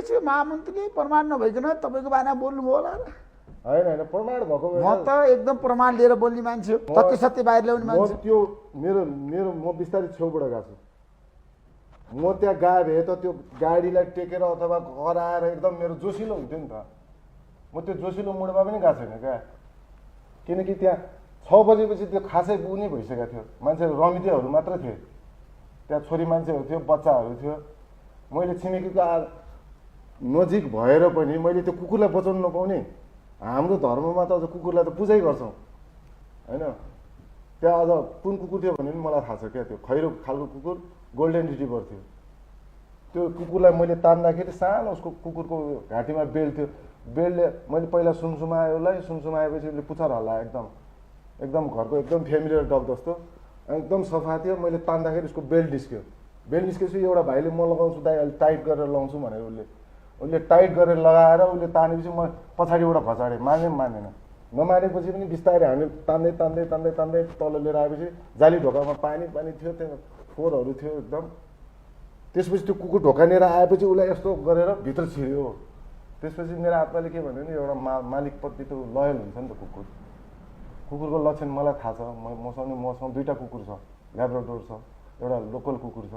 भनेपछि महामन्त्रीले प्रमाण नभइकन तपाईँको बारेमा बोल्नुभयो होला र? होइन प्रमाण भएको म त एकदम प्रमाण लिएर बोल्ने मान्छे हो, तथ्य सत्य बाहिर ल्याउने म मान्छे। त्यो मेरो मेरो म बिस्तारै छेउबाट गएको छु। म त्यहाँ गए भए त त्यो गाडीलाई टेकेर अथवा घर आएर एकदम मेरो जोसिलो हुन्थ्यो नि त। म त्यो जोसिलो मोडमा पनि गएको छैन क्या, किनकि त्यहाँ 6 बजेपछि त्यो खासै बुनी भइसकेको थियो, मान्छेहरू रमितेहरू मात्र थिए त्यहाँ, छोरी मान्छेहरू थियो, बच्चाहरू थियो। मैले छिमेकीको नजिक भएर पनि मैले त्यो कुकुरलाई बचाउनु नपाउने। हाम्रो धर्ममा त अझ कुकुरलाई त पूजै गर्छौँ होइन। त्यहाँ अझ कुन कुकुर थियो भने पनि मलाई थाहा छ क्या, त्यो खैरो खालको कुकुर गोल्डन रिट्रिभर थियो। त्यो कुकुरलाई मैले तान्दाखेरि सानो उसको कुकुरको घाँटीमा बेल्ट थियो, बेल्टले मैले पहिला सुमसुमायो उसलाई, सुमसुमाएपछि उसले पुच्छर हल्लायो एकदम घरको एकदम फेमिलियर डग जस्तो, एकदम सफा थियो। मैले तान्दाखेरि उसको बेल्ट निस्क्यो, बेल्ट निस्केपछि एउटा भाइले म लगाउँछु दाइ अलि टाइट गरेर लगाउँछु भनेर उसले टाइट गरेर लगाएर उसले तानेपछि म पछाडिबाट घचाडेँ, मानेन। नमानेपछि पनि बिस्तारै हामी तान्दै तान्दै तान्दै तान्दै तल लिएर आएपछि जाली ढोकामा पानी थियो, त्यहाँ फोहोरहरू थियो एकदम। त्यसपछि त्यो कुकुर ढोकानेर आएपछि उसलाई यस्तो गरेर भित्र छिर्यो। त्यसपछि मेरो आत्माले के भन्यो भने एउटा मालिकप्रति त्यो लोयल हुन्छ नि त कुकुरको लक्षण मलाई थाहा छ। मसँग 2टा कुकुर छ, ल्याब्राडोर छ, एउटा लोकल कुकुर छ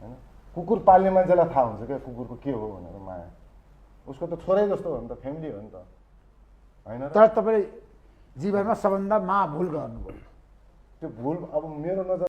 होइन। कुकुर पाल्ने मान्छेलाई थाहा हुन्छ क्या कुकुरको के हो भनेर माया। उसको त छोरै जस्तो हो नि त, फ्यामिली हो नि त होइन। तर तपाईँले जीवनमा सबभन्दा भुल गर्नुभयो। त्यो भुल अब मेरो नजर